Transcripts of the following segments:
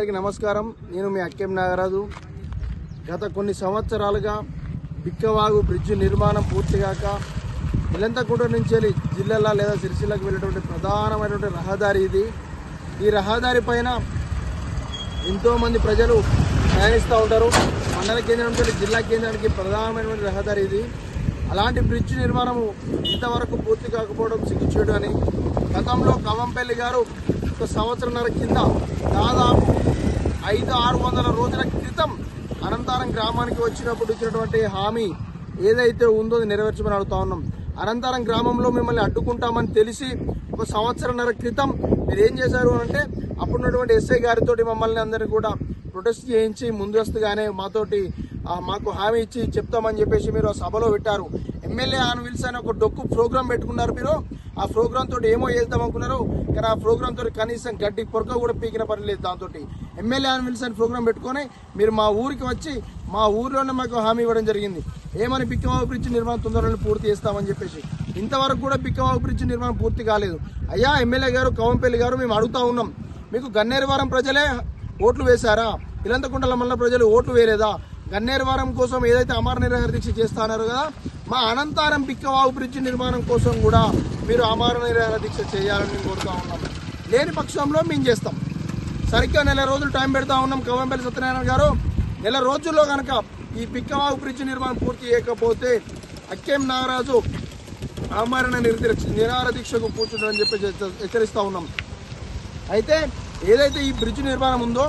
అందరికీ నమస్కారం. నేను మీ అక్కెం నాగరాజు. గత కొన్ని సంవత్సరాలుగా బిక్కవాగు బ్రిడ్జి నిర్మాణం పూర్తిగాక ఇలంతకుంట నుంచి జిల్లాల లేదా సిరిసిల్లకు వెళ్ళేటువంటి ప్రధానమైనటువంటి రహదారి ఇది. ఈ రహదారి పైన ఎంతోమంది ప్రజలు ప్రయాణిస్తూ ఉంటారు. మండల కేంద్రం నుంచి జిల్లా కేంద్రానికి ప్రధానమైనటువంటి రహదారి ఇది. అలాంటి బ్రిడ్జ్ నిర్మాణము ఇంతవరకు పూర్తి కాకపోవడం సిగ్గుచేటు అని గతంలో కవంపల్లి గారు ఒక సంవత్సరంన్నర కింద దాదాపు 500-600 రోజుల క్రితం అనంతారం గ్రామానికి వచ్చినప్పుడు ఇచ్చినటువంటి హామీ ఏదైతే ఉందో అది నెరవేర్చమని అడుగుతా ఉన్నాం. అనంతారం గ్రామంలో మిమ్మల్ని అడ్డుకుంటామని తెలిసి ఒక సంవత్సరంన్నర క్రితం మీరు ఏం చేశారు అంటే అప్పుడున్నటువంటి ఎస్ఐ గారితో మమ్మల్ని అందరినీ కూడా ప్రొటెస్ట్ చేయించి ముందస్తుగానే మాకు హామీ ఇచ్చి చెప్తామని చెప్పేసి మీరు సభలో పెట్టారు. ఎమ్మెల్యే ఆన్ విల్స్ అని ఒక డొక్కు ప్రోగ్రాం పెట్టుకున్నారు. మీరు ఆ ప్రోగ్రామ్ తోటి ఏమో చేద్దాం అనుకున్నారు, కానీ ఆ ప్రోగ్రామ్ తోటి కనీసం గడ్డి పొరక కూడా పీకిన పని లేదు. దాంతో ఎమ్మెల్యే ఆన్ విల్స్ అని ప్రోగ్రాం పెట్టుకొని మీరు మా ఊరికి వచ్చి మా ఊరిలోనే మాకు హామీ ఇవ్వడం జరిగింది. ఏమని బిక్కవాగు బ్రిడ్జ్ నిర్మాణం తొందరలో పూర్తి చేస్తామని చెప్పేసి. ఇంతవరకు కూడా బిక్కవాగు బ్రిడ్జ్ నిర్మాణం పూర్తి కాలేదు. అయ్యా ఎమ్మెల్యే గారు, కవంపల్లి గారు, మేము అడుగుతా ఉన్నాం, మీకు గన్నేరువారం ప్రజలే ఓట్లు వేశారా? ఇలంతకుంటల మల్ల ప్రజలు ఓట్లు వేయలేదా? గన్నేరువారం కోసం ఏదైతే అమర నిరాహార దీక్ష చేస్తున్నారు కదా, మా అనంతారం బిక్కవాగు బ్రిడ్జ్ నిర్మాణం కోసం కూడా మీరు అమర నిరాహార దీక్ష చేయాలని కోరుతా ఉన్నాం. లేని పక్షంలో మేము చేస్తాం. సరిగ్గా 1 రోజులు టైం పెడతా ఉన్నాం. కవంపల్లి సత్యనారాయణ గారు, 1 రోజుల్లో కనుక ఈ బిక్కవాగు బ్రిడ్జ్ నిర్మాణం పూర్తి చేయకపోతే అక్కెం నాగరాజు అమరణ నిరాహార దీక్షకు కూర్చుంటారని చెప్పి హెచ్చరిస్తూ ఉన్నాం. అయితే ఏదైతే ఈ బ్రిడ్జ్ నిర్మాణం ఉందో,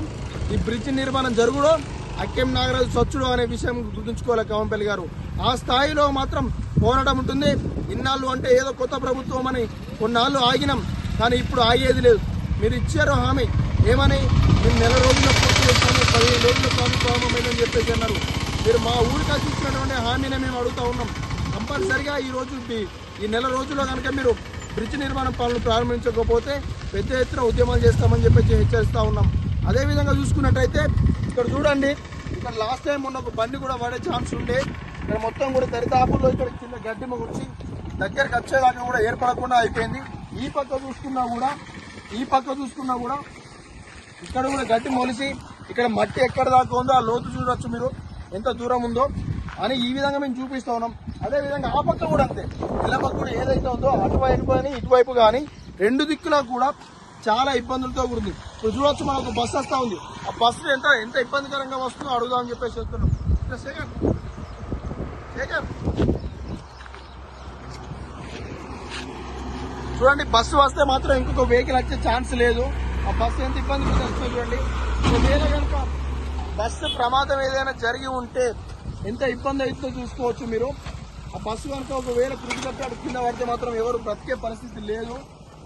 ఈ బ్రిడ్జ్ నిర్మాణం జరుగుడో అక్కెం నాగరాజు సచ్చుడు అనే విషయం గుర్తుంచుకోవాలి కవంపల్లి గారు. ఆ స్థాయిలో మాత్రం పోరాటం ఉంటుంది. ఇన్నాళ్ళు అంటే ఏదో కొత్త ప్రభుత్వం అని కొన్నాళ్ళు ఆగినాం, కానీ ఇప్పుడు ఆగేది లేదు. మీరు ఇచ్చారు హామీ ఏమని, మేము 1 రోజుల్లో పూర్తి చేస్తాము, 15 రోజుల్లో ప్రారంభమైందని చెప్పేసి అన్నారు. మీరు మా ఊరికి ఇచ్చినటువంటి హామీనే మేము అడుగుతూ ఉన్నాం. కంపల్సరిగా ఈ 1 రోజుల్లో కనుక మీరు బ్రిడ్జ్ నిర్మాణం పనులు ప్రారంభించకపోతే పెద్ద ఎత్తున ఉద్యమాలు చేస్తామని చెప్పి హెచ్చరిస్తూ ఉన్నాం. అదేవిధంగా చూసుకున్నట్టయితే ఇక్కడ చూడండి, ఇక్కడ లాస్ట్ టైం ఉన్న ఒక బండి కూడా పడే ఛాన్స్ ఉండే. ఇక్కడ మొత్తం కూడా దరిదాపుల్లో ఇక్కడ కింద గడ్డి ముగిచి దగ్గరకు వచ్చేదాకా కూడా ఏర్పడకుండా అయిపోయింది. ఈ పక్క చూసుకున్నా కూడా ఇక్కడ కూడా గడ్డి మొలిసి ఇక్కడ మట్టి ఎక్కడ దాకా ఉందో ఆ లోతు చూడొచ్చు మీరు ఎంత దూరం ఉందో అని ఈ విధంగా మేము చూపిస్తూ ఉన్నాం. అదేవిధంగా ఆ పక్క కూడా అంతే, ఇలా పక్క కూడా ఏదైతే ఉందో అటువైపు కానీ ఇటువైపు కానీ 2 దిక్కులా కూడా చాలా ఇబ్బందులతో కూడింది. ఇప్పుడు చూడొచ్చు, మనకు బస్సు వస్తూ ఉంది. ఆ బస్సు ఎంత ఇబ్బందికరంగా వస్తుందో అడుగుదామని చెప్పేసి చెప్తున్నాం. చూడండి, బస్సు వస్తే మాత్రం ఇంకొక వెహికల్ వచ్చే ఛాన్స్ లేదు. ఆ బస్సు ఎంత ఇబ్బంది వస్తుందో చూడండి. ఒకవేళ కనుక బస్సు ప్రమాదం ఏదైనా జరిగి ఉంటే ఎంత ఇబ్బంది అవుతుందో చూసుకోవచ్చు మీరు. ఆ బస్సు కనుక ఒకవేళ కృషి కింద పడితే మాత్రం ఎవరు బ్రతికే పరిస్థితి లేదు.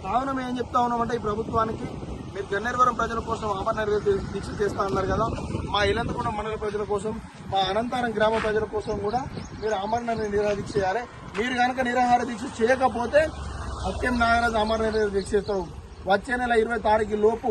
కావున మేము ఏం చెప్తా ఉన్నామంటే ఈ ప్రభుత్వానికి, మీరు గన్నేరువరం ప్రజల కోసం అమర దీక్ష చేస్తా అన్నారు కదా, మా ఇలంతకుంట మండల ప్రజల కోసం, మా అనంతారం గ్రామ ప్రజల కోసం కూడా మీరు అమర నిరాహార దీక్ష చేయాలి. మీరు కనుక నిరాహార దీక్ష చేయకపోతే అక్కెం నాగరాజు అమర నిరాహార దీక్ష చేస్తారు. వచ్చే నెల 20 తారీఖు లోపు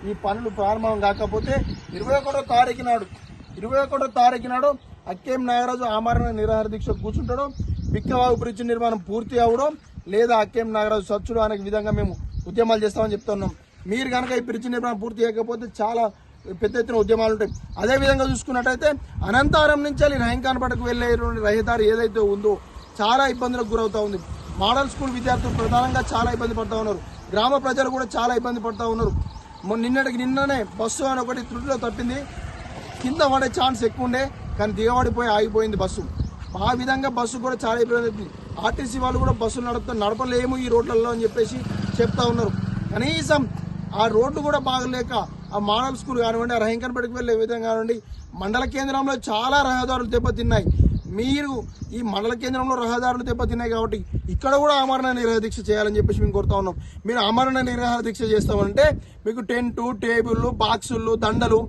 ఈ పనులు ప్రారంభం కాకపోతే 21వ తారీఖు నాడు అక్కెం నాగరాజు అమర నిరాహార దీక్ష కూర్చుంటాడు. బిక్కవాగు బ్రిడ్జ్ నిర్మాణం పూర్తి అవడం లేదా అక్కెం నాగరాజు సచ్చుడు అనే విధంగా మేము ఉద్యమాలు చేస్తామని చెప్తున్నాం. మీరు కనుక ఈ బ్రిడ్జ్ నిర్మాణం పూర్తి చేయకపోతే చాలా పెద్ద ఎత్తున ఉద్యమాలు ఉంటాయి. అదేవిధంగా చూసుకున్నట్టయితే అనంతారం నుంచి రహంకాన్పేటకు వెళ్లే రహదారి ఏదైతే ఉందో చాలా ఇబ్బందులకు గురవుతా ఉంది. మోడల్ స్కూల్ విద్యార్థులు ప్రధానంగా చాలా ఇబ్బంది పడుతూ ఉన్నారు. గ్రామ ప్రజలు కూడా చాలా ఇబ్బంది పడుతూ ఉన్నారు. నిన్ననే బస్సు అని ఒకటి త్రుటిలో తప్పింది, కింద పడే ఛాన్స్ ఎక్కువ ఉండే, కానీ దిగబడిపోయి ఆగిపోయింది బస్సు. ఆ విధంగా బస్సు కూడా చాలా ఇబ్బంది అవుతుంది. ఆర్టీసీ వాళ్ళు కూడా బస్సులు నడపలేము ఈ రోడ్లలో అని చెప్పేసి చెప్తా ఉన్నారు. కనీసం ఆ రోడ్డు కూడా బాగలేక ఆ మోడల్ స్కూల్ కానివ్వండి, ఆ రహంకన్పేటకు వెళ్ళే విధంగా కానివ్వండి, మండల కేంద్రంలో చాలా రహదారులు దెబ్బతిన్నాయి. మీరు ఈ మండల కేంద్రంలో రహదారులు దెబ్బతిన్నాయి కాబట్టి ఇక్కడ కూడా అమరణ నిరాహార దీక్ష చేయాలని చెప్పేసి మేము కోరుతా ఉన్నాం. మీరు అమరణ నిరాహార దీక్ష చేస్తామంటే మీకు టెంటు, టేబుల్లు, బాక్సులు, దండలు,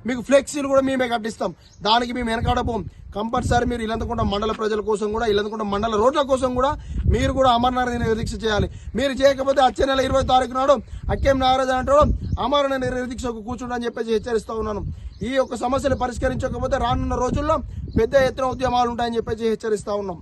మీకు ఫ్లెక్సీలు కూడా మేమే కట్టిస్తాం. దానికి మేము వెనకాడపోం. కంపల్సరీ మీరు ఇలంతకుంట మండల ప్రజల కోసం కూడా, ఇలంతకుంట మండల రోడ్ల కోసం కూడా మీరు కూడా అమరణ నిరాహార దీక్ష చేయాలి. మీరు చేయకపోతే వచ్చే నెల 20 తారీఖు నాడు అక్కెం నాగరాజు అంటాడు అమరణ నిరాహార దీక్షకు కూర్చుంటని చెప్పేసి హెచ్చరిస్తూ ఉన్నాను. ఈ యొక్క సమస్యలు పరిష్కరించకపోతే రానున్న రోజుల్లో పెద్ద ఎత్తున ఉద్యమాలు ఉంటాయని చెప్పేసి హెచ్చరిస్తా ఉన్నాం.